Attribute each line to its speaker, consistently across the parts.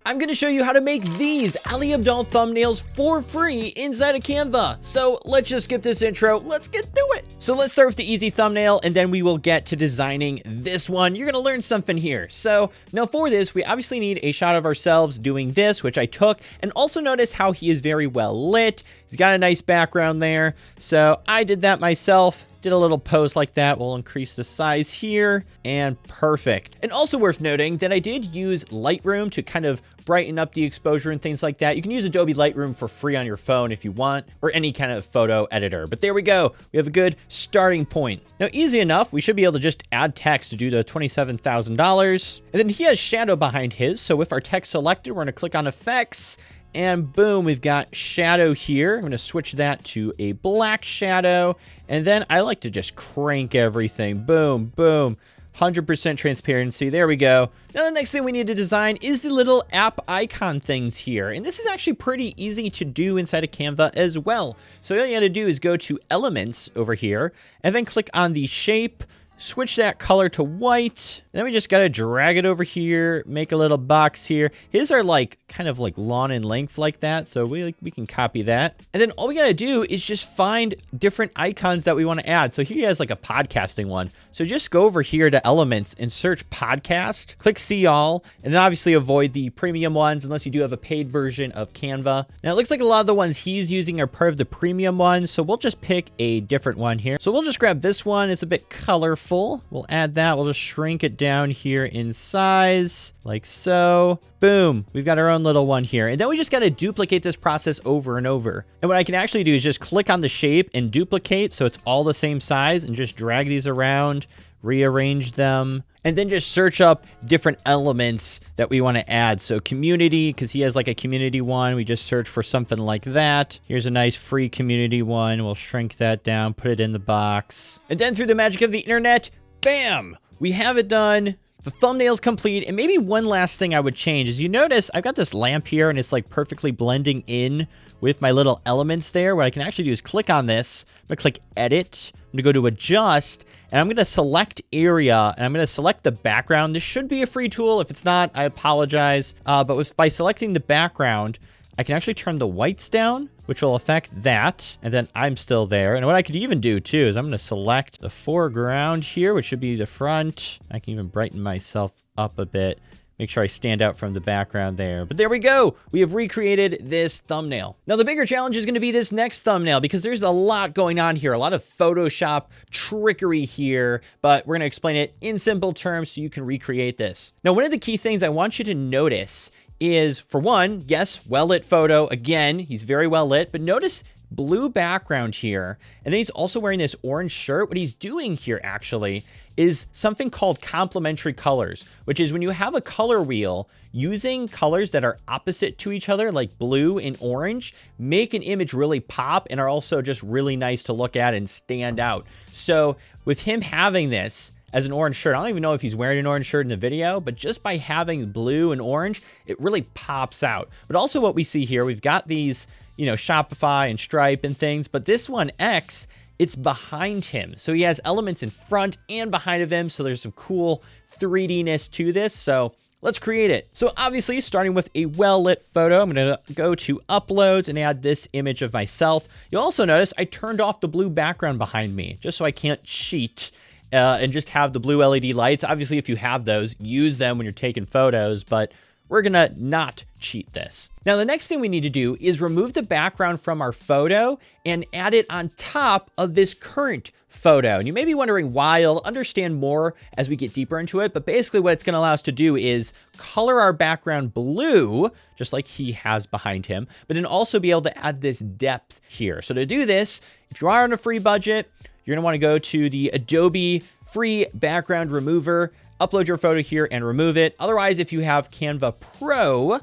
Speaker 1: I'm going to show you how to make these Ali Abdaal thumbnails for free inside of Canva. So let's just skip this intro. Let's get to it. So let's start with the easy thumbnail, and then we will get to designing this one. You're going to learn something here. So now for this, we obviously need a shot of ourselves doing this, which I took, and also notice how he is very well lit. He's got a nice background there. So I did that myself. Did a little pose like that. We'll increase the size here, and perfect. And also worth noting that I did use Lightroom to kind of brighten up the exposure and things like that. You can use Adobe Lightroom for free on your phone if you want, or any kind of photo editor. But there we go. We have a good starting point. Now, easy enough. We should be able to just add text to do the $27,000. And then he has shadow behind his. So with our text selected, we're going to click on Effects. And boom, we've got shadow here. I'm going to switch that to a black shadow. And then I like to just crank everything. Boom, boom. 100% transparency. There we go. Now, the next thing we need to design is the little app icon things here. And this is actually pretty easy to do inside of Canva as well. So all you got to do is go to Elements over here and then click on the shape. Switch that color to white. Then we just got to drag it over here, make a little box here. His are like kind of like long in length like that. So we can copy that. And then all we got to do is just find different icons that we want to add. So here he has like a podcasting one. So just go over here to Elements and search podcast, click see all, and then obviously avoid the premium ones unless you do have a paid version of Canva. Now it looks like a lot of the ones he's using are part of the premium ones. So we'll just pick a different one here. So we'll just grab this one. It's a bit colorful. We'll add that. We'll just shrink it down here in size like so. Boom. We've got our own little one here. And then we just got to duplicate this process over and over. And what I can actually do is just click on the shape and duplicate so it's all the same size and just drag these around, rearrange them, and then just search up different elements that we want to add. So community, because he has like a community one, we just search for something like that. Here's a nice free community one. We'll shrink that down, put it in the box. And then through the magic of the internet, bam, we have it done. The thumbnail's complete. And maybe one last thing I would change is you notice I've got this lamp here and it's like perfectly blending in with my little elements there. What I can actually do is click on this. I'm gonna click edit. I'm gonna go to adjust, and I'm gonna select area, and I'm gonna select the background. This should be a free tool. If it's not, I apologize. But by selecting the background, I can actually turn the whites down, which will affect that, and then I'm still there. And what I could even do too is I'm gonna select the foreground here, which should be the front. I can even brighten myself up a bit. Make sure I stand out from the background there. But there we go. We have recreated this thumbnail. Now, the bigger challenge is going to be this next thumbnail because there's a lot going on here. A lot of Photoshop trickery here, but we're going to explain it in simple terms so you can recreate this. Now, one of the key things I want you to notice is, for one, yes, well-lit photo. Again, he's very well lit, but notice blue background here. And then he's also wearing this orange shirt. What he's doing here actually is something called complementary colors, which is when you have a color wheel, using colors that are opposite to each other, like blue and orange, make an image really pop and are also just really nice to look at and stand out. So with him having this as an orange shirt, I don't even know if he's wearing an orange shirt in the video, but just by having blue and orange, it really pops out. But also what we see here, we've got these, you know, Shopify and Stripe and things, but this one, X, it's behind him. So he has elements in front and behind of him. So there's some cool 3D-ness to this. So let's create it. So obviously starting with a well-lit photo, I'm going to go to uploads and add this image of myself. You'll also notice I turned off the blue background behind me just so I can't cheat and just have the blue LED lights. Obviously, if you have those, use them when you're taking photos, but we're gonna not cheat this. Now, the next thing we need to do is remove the background from our photo and add it on top of this current photo. And you may be wondering why. I'll understand more as we get deeper into it, but basically what it's gonna allow us to do is color our background blue, just like he has behind him, but then also be able to add this depth here. So to do this, if you are on a free budget, you're gonna wanna go to the Adobe free background remover, upload your photo here and remove it. Otherwise, if you have Canva Pro,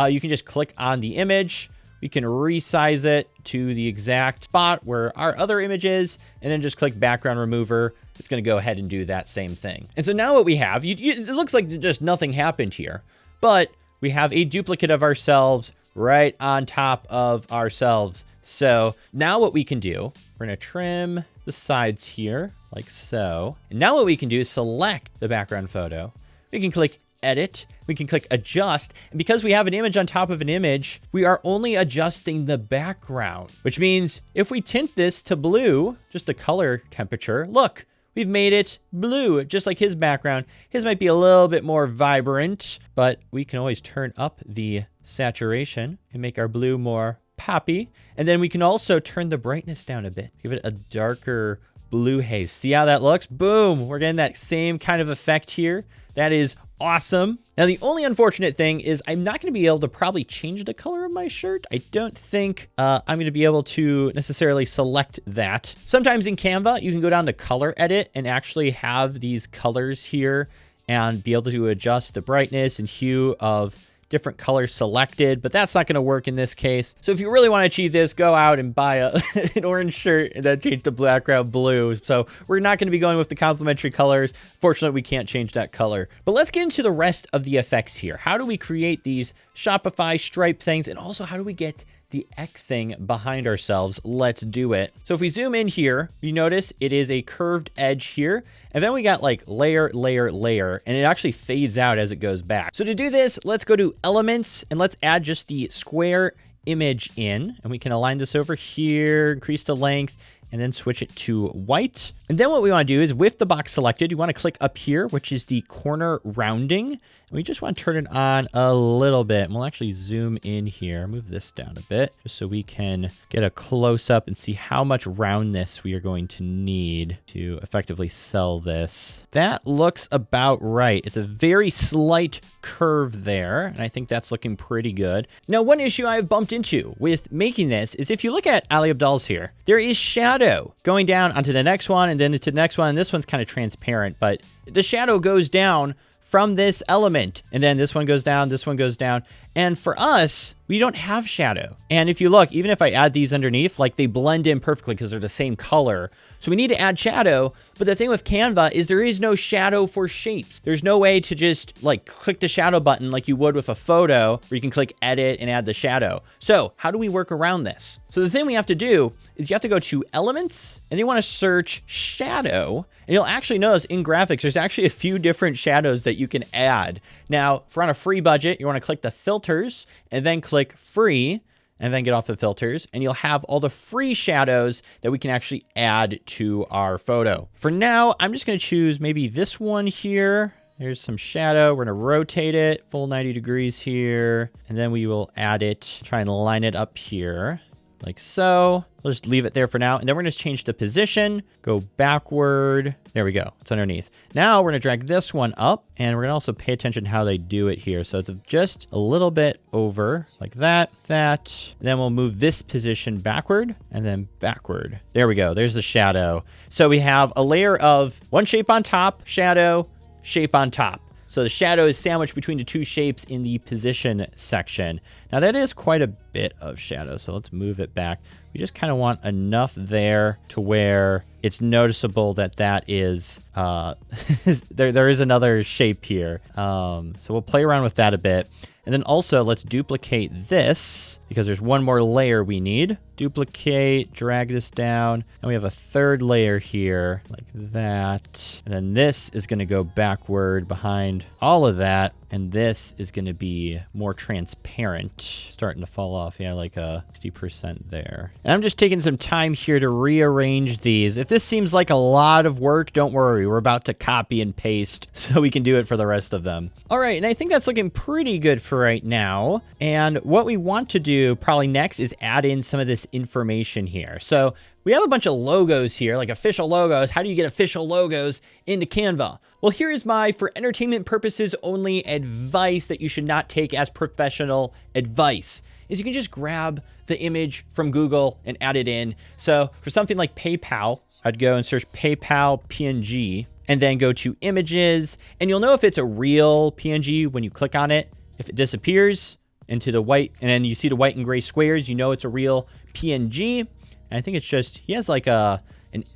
Speaker 1: you can just click on the image. We can resize it to the exact spot where our other image is, and then just click background remover. It's going to go ahead and do that same thing. And so now what we have, it looks like just nothing happened here, but we have a duplicate of ourselves right on top of ourselves. So now what we can do, we're going to trim the sides here like so. And now what we can do is select the background photo. We can click edit. We can click adjust. And because we have an image on top of an image, we are only adjusting the background, which means if we tint this to blue, just the color temperature, look, we've made it blue, just like his background. His might be a little bit more vibrant, but we can always turn up the saturation and make our blue more poppy. And then we can also turn the brightness down a bit, give it a darker blue haze. See how that looks? Boom, we're getting that same kind of effect here. That is awesome. Now, the only unfortunate thing is I'm not going to be able to probably change the color of my shirt. I don't think I'm going to be able to necessarily select that. Sometimes in Canva, you can go down to color edit and actually have these colors here and be able to adjust the brightness and hue of different colors selected, but that's not going to work in this case. So if you really want to achieve this, go out and buy an orange shirt and then change the background blue. So we're not going to be going with the complementary colors. Fortunately, we can't change that color. But let's get into the rest of the effects here. How do we create these Shopify stripe things? And also, how do we get the X thing behind ourselves? Let's do it. So if we zoom in here, you notice it is a curved edge here. And then we got like layer, layer, layer, and it actually fades out as it goes back. So to do this, let's go to elements and let's add just the square image in, and we can align this over here, increase the length, and then switch it to white. And then what we want to do is with the box selected, you want to click up here, which is the corner rounding. And we just want to turn it on a little bit. And we'll actually zoom in here, move this down a bit, just so we can get a close up and see how much roundness we are going to need to effectively sell this. That looks about right. It's a very slight curve there, and I think that's looking pretty good. Now, one issue I've bumped into with making this is if you look at Ali Abdaal's here, there is shadow going down onto the next one, and then to the next one, and this one's kind of transparent, but the shadow goes down from this element, and then this one goes down, this one goes down, and for us, we don't have shadow. And if you look, even if I add these underneath, like they blend in perfectly because they're the same color. So we need to add shadow, but the thing with Canva is there is no shadow for shapes. There's no way to just like click the shadow button like you would with a photo where you can click edit and add the shadow. So how do we work around this? So the thing we have to do is you have to go to elements and you want to search shadow, and you'll actually notice in graphics, there's actually a few different shadows that you can add. Now, if we're on a free budget, you want to click the filters and then click free, and then get off the filters, and you'll have all the free shadows that we can actually add to our photo. For now, I'm just going to choose maybe this one here. There's some shadow. We're going to rotate it full 90 degrees here, and then we will add it, try and line it up here like so. We'll just leave it there for now. And then we're going to change the position, go backward. There we go. It's underneath. Now we're going to drag this one up, and we're going to also pay attention to how they do it here. So it's just a little bit over like that. And then we'll move this position backward and then backward. There we go. There's the shadow. So we have a layer of one shape on top, shadow, shape on top. So the shadow is sandwiched between the two shapes in the position section. Now that is quite a bit of shadow, so let's move it back. We just kind of want enough there to where it's noticeable that that is, there is another shape here. So we'll play around with that a bit. And then also let's duplicate this because there's one more layer we need. Duplicate, drag this down, and we have a third layer here like that. And then this is going to go backward behind all of that. And this is going to be more transparent, starting to fall off. Yeah, like a 60% there. And I'm just taking some time here to rearrange these. If this seems like a lot of work, don't worry. We're about to copy and paste so we can do it for the rest of them. All right, and I think that's looking pretty good for right now. And what we want to do probably next is add in some of this information here. So we have a bunch of logos here, like official logos. How do you get official logos into Canva? Well, here is my, for entertainment purposes only, advice that you should not take as professional advice. Is you can just grab the image from Google and add it in. So for something like PayPal, I'd go and search PayPal PNG and then go to images. And you'll know if it's a real PNG when you click on it. If it disappears into the white, and then you see the white and gray squares, you know it's a real PNG. And I think it's just, he has like an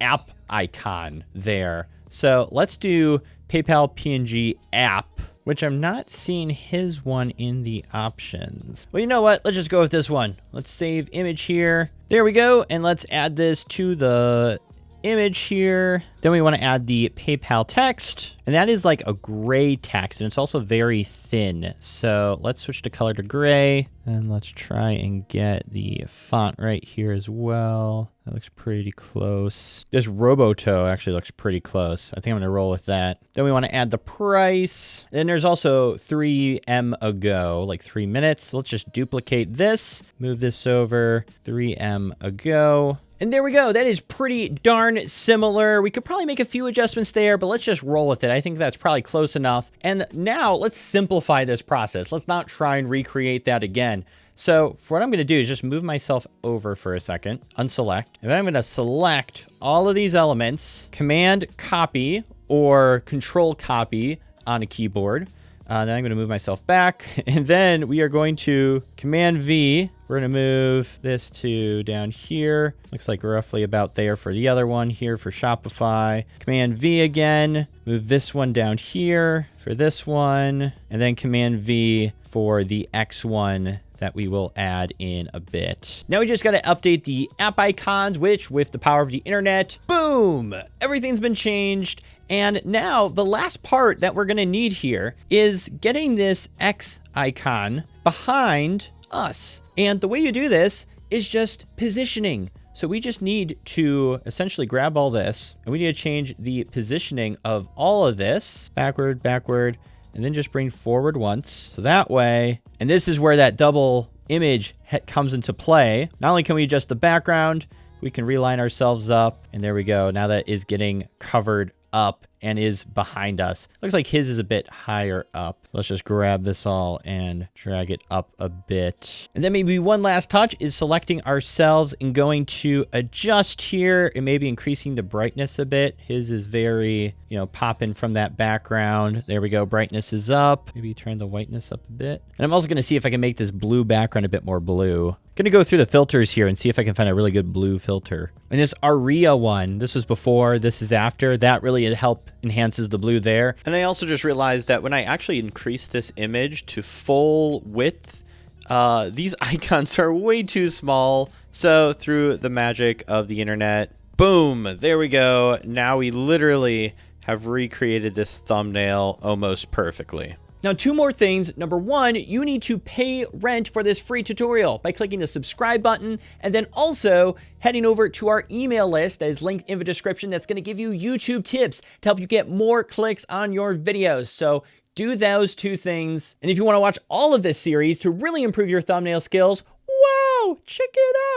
Speaker 1: app icon there. So let's do PayPal PNG app, which I'm not seeing his one in the options. Well, you know what? Let's just go with this one. Let's save image here. There we go. And let's add this to the image here. Then we want to add the PayPal text. And that is like a gray text, and it's also very thin. So let's switch the color to gray. And let's try and get the font right here as well. That looks pretty close. This Roboto actually looks pretty close. I think I'm going to roll with that. Then we want to add the price. Then there's also 3M ago, like 3 minutes. So let's just duplicate this, move this over, 3M ago. And there we go. That is pretty darn similar. We could probably make a few adjustments there, but let's just roll with it. I think that's probably close enough. And now let's simplify this process. Let's not try and recreate that again. So for what I'm going to do is just move myself over for a second, unselect, and then I'm going to select all of these elements, Command copy or Control copy on a keyboard. Then I'm going to move myself back, and then we are going to Command V. We're going to move this to down here. Looks like roughly about there for the other one here for Shopify. Command V again. Move this one down here for this one, and then Command V for the X one that we will add in a bit. Now we just got to update the app icons, which with the power of the internet, boom, everything's been changed. And now the last part that we're going to need here is getting this X icon behind us. And the way you do this is just positioning. So we just need to essentially grab all this, and we need to change the positioning of all of this backward, and then just bring forward once. So that way, and this is where that double image comes into play. Not only can we adjust the background, we can reline ourselves up, and there we go. Now that is getting covered up and is behind us. Looks like his is a bit higher up. Let's just grab this all and drag it up a bit. And then maybe one last touch is selecting ourselves and going to adjust here and maybe increasing the brightness a bit. His is very, popping from that background. There we go. Brightness is up. Maybe turn the whiteness up a bit. And I'm also going to see if I can make this blue background a bit more blue. Going to go through the filters here and see if I can find a really good blue filter. And this Aria one, this was before, this is after. That really enhances the blue there. And I also just realized that when I actually increase this image to full width, these icons are way too small. So through the magic of the internet, boom, there we go. Now we literally have recreated this thumbnail almost perfectly. Now, 2 more things. Number 1, you need to pay rent for this free tutorial by clicking the subscribe button and then also heading over to our email list that is linked in the description. That's going to give you YouTube tips to help you get more clicks on your videos. So do those 2 things. And if you want to watch all of this series to really improve your thumbnail skills, wow, check it out.